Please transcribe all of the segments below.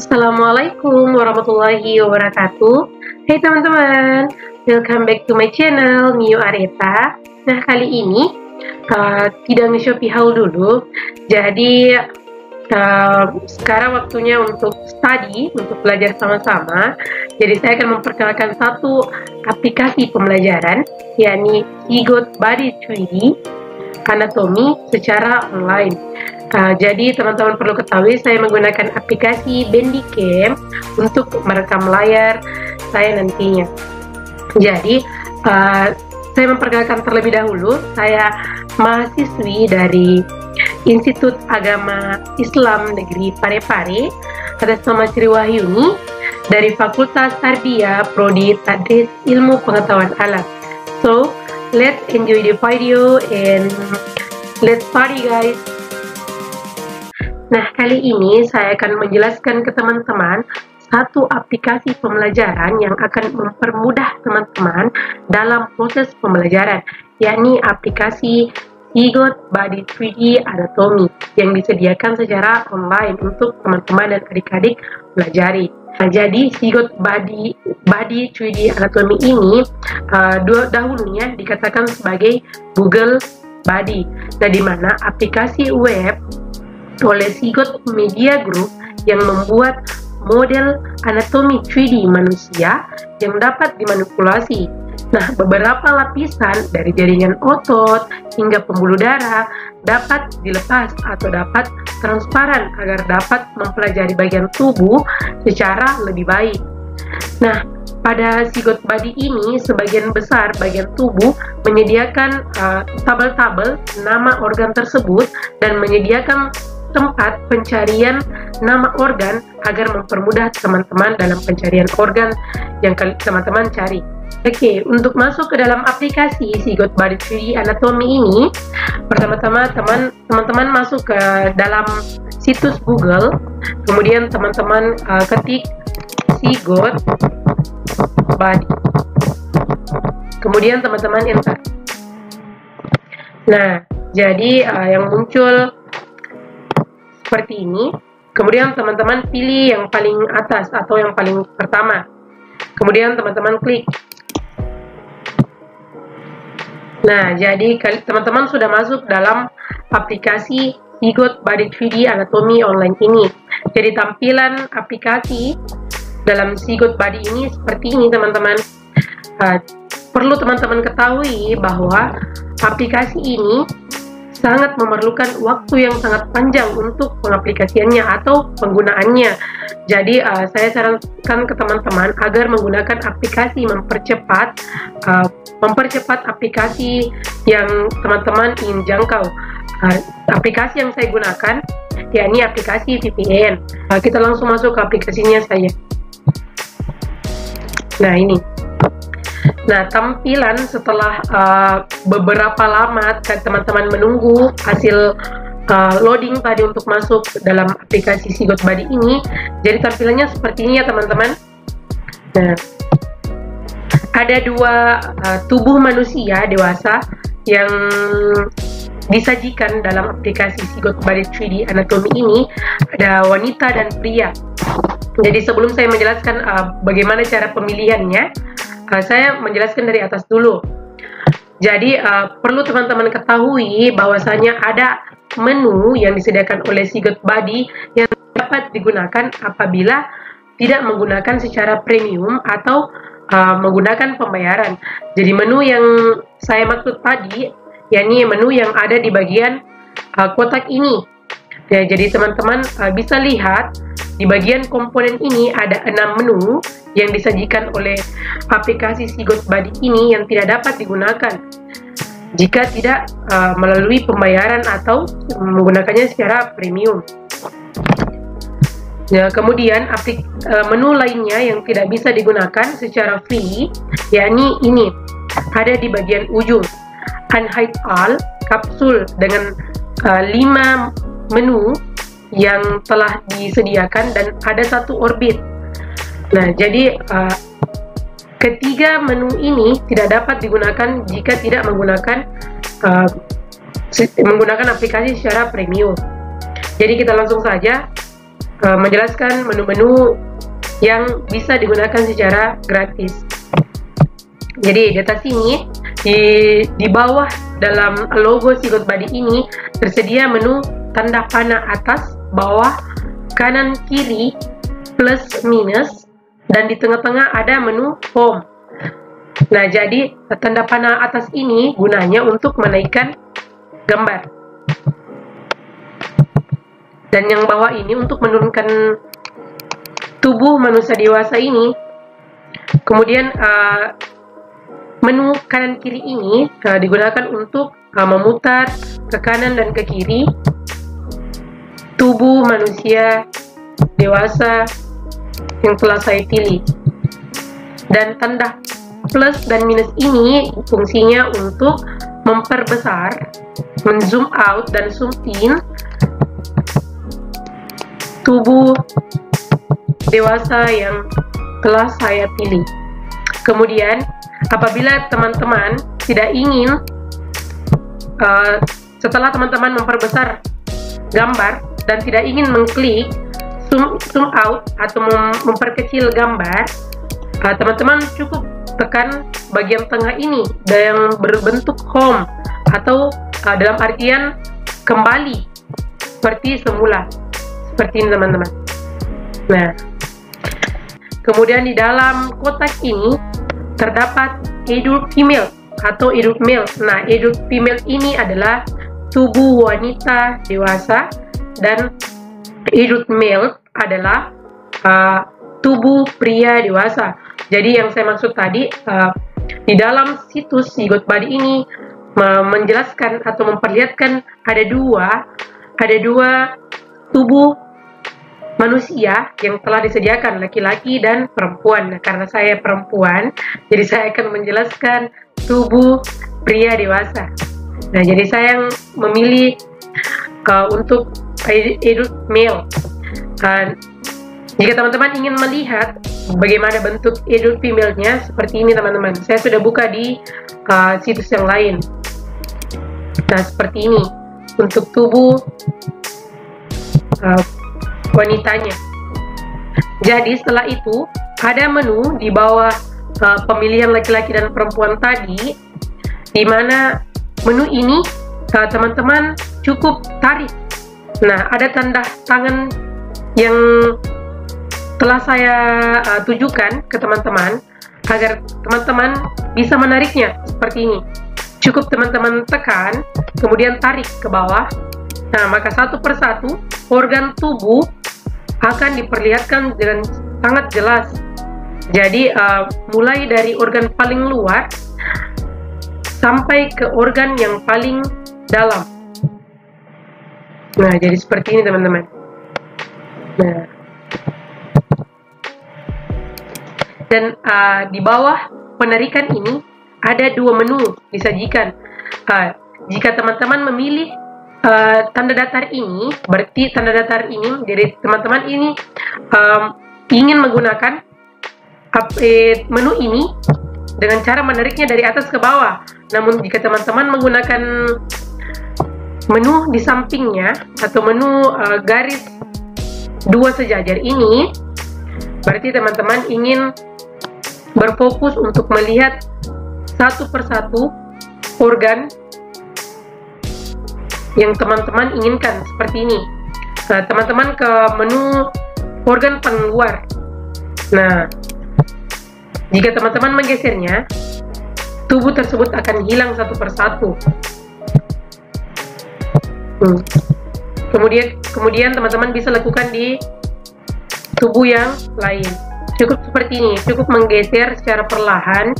Assalamualaikum warahmatullahi wabarakatuh. Hai teman-teman, welcome back to my channel Mio Areta. Nah, kali ini tidak nge-Shopee haul dulu. Jadi sekarang waktunya untuk study, untuk belajar sama-sama. Jadi saya akan memperkenalkan satu aplikasi pembelajaran, yakni Sigot Body 3D Anatomy secara online. Jadi teman-teman perlu ketahui, saya menggunakan aplikasi Bandicam untuk merekam layar saya nantinya. Jadi saya memperkenalkan terlebih dahulu, saya mahasiswi dari Institut Agama Islam Negeri Parepare atas nama Sri Wahyuni dari Fakultas Tarbiyah Prodi Tadris Ilmu Pengetahuan Alam. So let's enjoy the video and let's study, guys. Nah, kali ini saya akan menjelaskan ke teman-teman satu aplikasi pembelajaran yang akan mempermudah teman-teman dalam proses pembelajaran, yakni aplikasi Sigot Body 3D Anatomy yang disediakan secara online untuk teman-teman dan adik-adik pelajari. Nah, jadi Sigot Body 3D Anatomy ini dahulunya dikatakan sebagai Google Body, nah, di mana aplikasi web oleh Sigot Media Group yang membuat model anatomi 3D manusia yang dapat dimanipulasi. Nah, beberapa lapisan dari jaringan otot hingga pembuluh darah dapat dilepas atau dapat transparan agar dapat mempelajari bagian tubuh secara lebih baik. Nah, pada Sigot Body ini, sebagian besar bagian tubuh menyediakan tabel-tabel nama organ tersebut dan menyediakan tempat pencarian nama organ agar mempermudah teman-teman dalam pencarian organ yang teman-teman cari. Oke, untuk masuk ke dalam aplikasi Sigot Body 3D Anatomy ini, pertama-tama teman-teman masuk ke dalam situs Google, kemudian teman-teman ketik Sigot Body, kemudian teman-teman enter. Nah, jadi yang muncul seperti ini. Kemudian teman-teman pilih yang paling atas atau yang paling pertama. Kemudian teman-teman klik. Nah, jadi teman-teman sudah masuk dalam aplikasi Sigot Body 3D Anatomy online ini. Jadi tampilan aplikasi dalam Sigot Body ini seperti ini, teman-teman. Perlu teman-teman ketahui bahwa aplikasi ini sangat memerlukan waktu yang sangat panjang untuk pengaplikasiannya atau penggunaannya. Jadi saya sarankan ke teman-teman agar menggunakan aplikasi mempercepat aplikasi yang teman-teman ingin jangkau. Aplikasi yang saya gunakan yakni aplikasi VPN. Kita langsung masuk ke aplikasinya saja. Nah, ini. Nah, tampilan setelah beberapa lama teman-teman menunggu hasil loading tadi untuk masuk dalam aplikasi Sigot Body ini, jadi tampilannya seperti ini ya, teman-teman. Nah, ada dua tubuh manusia dewasa yang disajikan dalam aplikasi Sigot Body 3D Anatomy ini, ada wanita dan pria. Jadi sebelum saya menjelaskan bagaimana cara pemilihannya, saya menjelaskan dari atas dulu. Jadi perlu teman-teman ketahui bahwasanya ada menu yang disediakan oleh Sigot Body yang dapat digunakan apabila tidak menggunakan secara premium atau menggunakan pembayaran. Jadi menu yang saya maksud tadi, yakni menu yang ada di bagian kotak ini. Ya, jadi teman-teman bisa lihat di bagian komponen ini ada 6 menu yang disajikan oleh aplikasi Sigot Body ini yang tidak dapat digunakan jika tidak melalui pembayaran atau menggunakannya secara premium. Ya, kemudian menu lainnya yang tidak bisa digunakan secara free, yakni ini ada di bagian ujung, Unhide All kapsul dengan 5 menu yang telah disediakan dan ada 1 orbit. Nah, jadi ketiga menu ini tidak dapat digunakan jika tidak menggunakan aplikasi secara premium. Jadi kita langsung saja menjelaskan menu-menu yang bisa digunakan secara gratis. Jadi di atas ini, di bawah dalam logo Sigot Body ini tersedia menu tanda panah atas, bawah, kanan, kiri, plus, minus, dan di tengah-tengah ada menu home. Nah, jadi tanda panah atas ini gunanya untuk menaikkan gambar. Dan yang bawah ini untuk menurunkan tubuh manusia dewasa ini. Kemudian menu kanan kiri ini digunakan untuk memutar ke kanan dan ke kiri tubuh manusia dewasa yang telah saya pilih. Dan tanda plus dan minus ini fungsinya untuk memperbesar, menzoom out dan zoom in tubuh dewasa yang telah saya pilih. Kemudian apabila teman-teman tidak ingin setelah teman-teman memperbesar gambar dan tidak ingin mengklik zoom out atau memperkecil gambar, teman-teman cukup tekan bagian tengah ini yang berbentuk home atau dalam artian kembali seperti semula, seperti ini teman-teman. Nah, kemudian di dalam kotak ini terdapat adult female atau adult male. Nah, adult female ini adalah tubuh wanita dewasa dan adult male adalah tubuh pria dewasa. Jadi yang saya maksud tadi, di dalam situs Sigot Body ini menjelaskan atau memperlihatkan ada dua tubuh manusia yang telah disediakan, laki-laki dan perempuan. Nah, karena saya perempuan, jadi saya akan menjelaskan tubuh pria dewasa. Nah, jadi saya yang memilih untuk adult male. Jika teman-teman ingin melihat bagaimana bentuk adult female-nya, seperti ini teman-teman. Saya sudah buka di situs yang lain. Nah, seperti ini untuk tubuh wanitanya. Jadi setelah itu ada menu di bawah pemilihan laki-laki dan perempuan tadi, di mana menu ini teman-teman cukup tarik. Nah, ada tanda tangan yang telah saya tujukan ke teman-teman agar teman-teman bisa menariknya seperti ini. Cukup teman-teman tekan, kemudian tarik ke bawah. Nah, maka satu persatu organ tubuh akan diperlihatkan dengan sangat jelas. Jadi mulai dari organ paling luar sampai ke organ yang paling dalam. Nah, jadi seperti ini teman-teman. Nah, dan di bawah penarikan ini ada dua menu disajikan. Jika teman-teman memilih tanda datar ini, berarti tanda datar ini, jadi teman-teman ini ingin menggunakan menu ini dengan cara menariknya dari atas ke bawah. Namun jika teman-teman menggunakan menu di sampingnya atau menu garis dua sejajar ini, berarti teman-teman ingin berfokus untuk melihat satu persatu organ yang teman-teman inginkan seperti ini. Nah, teman-teman ke menu organ paling luar. Nah, jika teman-teman menggesernya, tubuh tersebut akan hilang satu persatu. Kemudian teman-teman bisa lakukan di tubuh yang lain. Cukup seperti ini, cukup menggeser secara perlahan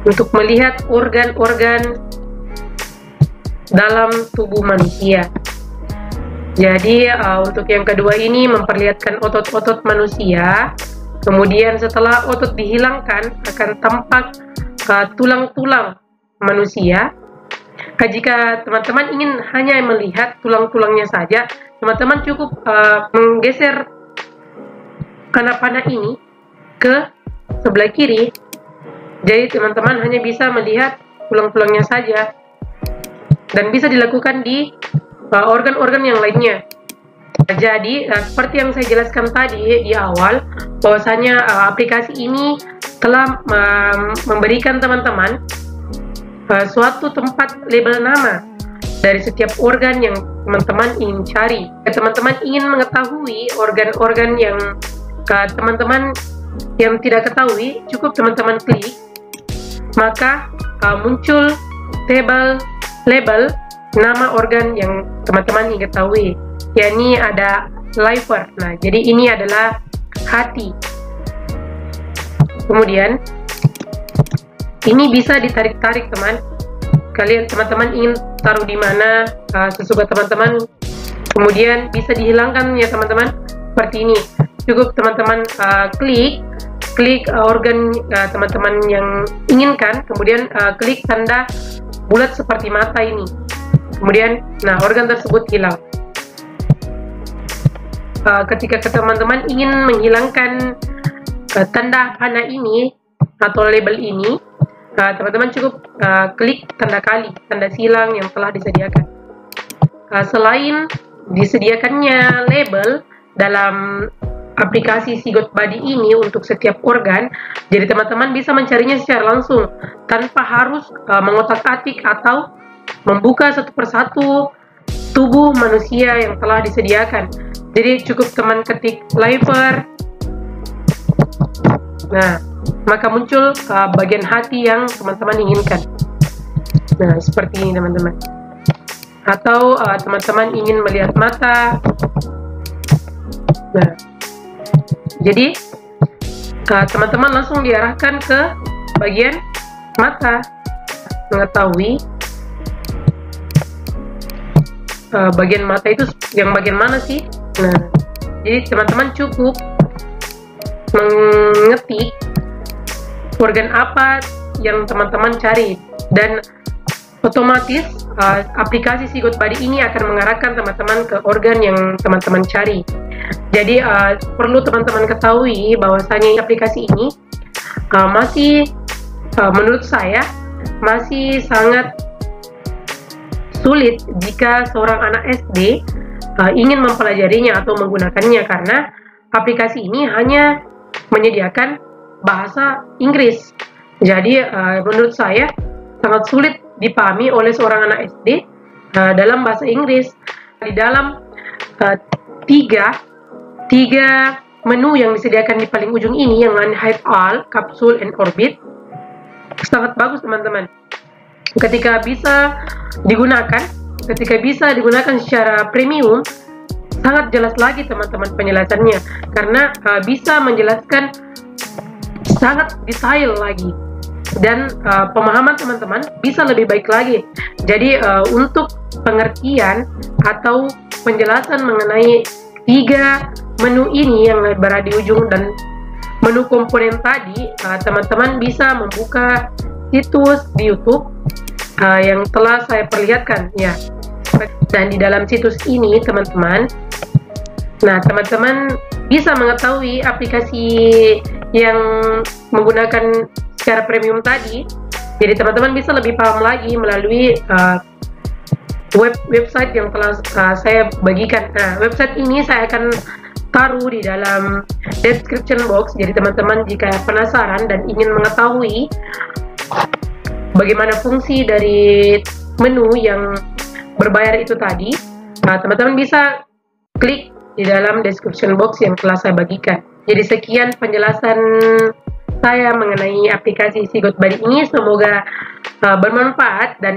untuk melihat organ-organ dalam tubuh manusia. Jadi untuk yang kedua ini memperlihatkan otot-otot manusia. Kemudian setelah otot dihilangkan akan tampak tulang-tulang manusia. Jika teman-teman ingin hanya melihat tulang-tulangnya saja, teman-teman cukup menggeser panah-panah ini ke sebelah kiri. Jadi teman-teman hanya bisa melihat tulang-tulangnya saja. Dan bisa dilakukan di organ-organ yang lainnya. Jadi seperti yang saya jelaskan tadi di awal, bahwasanya aplikasi ini telah memberikan teman-teman suatu tempat label nama dari setiap organ yang teman-teman ingin cari. Teman-teman ingin mengetahui organ-organ yang teman-teman yang tidak ketahui, cukup teman-teman klik, maka muncul label nama organ yang teman-teman ingin ketahui, yakni ada liver. Nah, jadi ini adalah hati. Kemudian ini bisa ditarik-tarik, teman-teman ingin taruh di mana sesuka teman-teman, kemudian bisa dihilangkan ya teman-teman, seperti ini. Cukup teman-teman klik organ teman-teman yang inginkan, kemudian klik tanda bulat seperti mata ini, kemudian organ tersebut hilang. Ketika teman-teman ingin menghilangkan tanda panah ini atau label ini, teman-teman cukup klik tanda kali, tanda silang yang telah disediakan. Selain disediakannya label dalam aplikasi Sigot Body ini untuk setiap organ, jadi teman-teman bisa mencarinya secara langsung tanpa harus mengotak-atik atau membuka satu persatu tubuh manusia yang telah disediakan. Jadi cukup teman ketik liver, maka muncul bagian hati yang teman-teman inginkan. Nah, seperti ini teman-teman. Atau teman-teman ingin melihat mata. Nah, jadi teman-teman langsung diarahkan ke bagian mata, mengetahui bagian mata itu yang bagian mana sih. Nah, jadi teman-teman cukup mengetik organ apa yang teman-teman cari, dan otomatis aplikasi Sigot Body ini akan mengarahkan teman-teman ke organ yang teman-teman cari. Jadi perlu teman-teman ketahui bahwasanya aplikasi ini masih menurut saya masih sangat sulit jika seorang anak SD ingin mempelajarinya atau menggunakannya, karena aplikasi ini hanya menyediakan bahasa Inggris. Jadi menurut saya sangat sulit dipahami oleh seorang anak SD dalam bahasa Inggris. Di dalam tiga menu yang disediakan di paling ujung ini, yang hide all, capsule, and orbit, sangat bagus teman-teman. Ketika bisa digunakan secara premium, sangat jelas lagi teman-teman penjelasannya, karena bisa menjelaskan sangat detail lagi, dan pemahaman teman-teman bisa lebih baik lagi. Jadi untuk pengertian atau penjelasan mengenai 3 menu ini yang berada di ujung dan menu komponen tadi, teman-teman bisa membuka situs di YouTube yang telah saya perlihatkan ya. Dan di dalam situs ini teman-teman bisa mengetahui aplikasi yang menggunakan secara premium tadi. Jadi teman-teman bisa lebih paham lagi melalui website yang telah saya bagikan. Nah, website ini saya akan taruh di dalam description box. Jadi teman-teman jika penasaran dan ingin mengetahui bagaimana fungsi dari menu yang berbayar itu tadi, teman-teman bisa klik di dalam description box yang telah saya bagikan. Jadi sekian penjelasan saya mengenai aplikasi Sigot Body ini. Semoga bermanfaat dan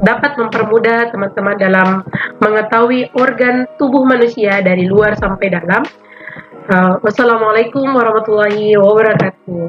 dapat mempermudah teman-teman dalam mengetahui organ tubuh manusia dari luar sampai dalam. Wassalamualaikum warahmatullahi wabarakatuh.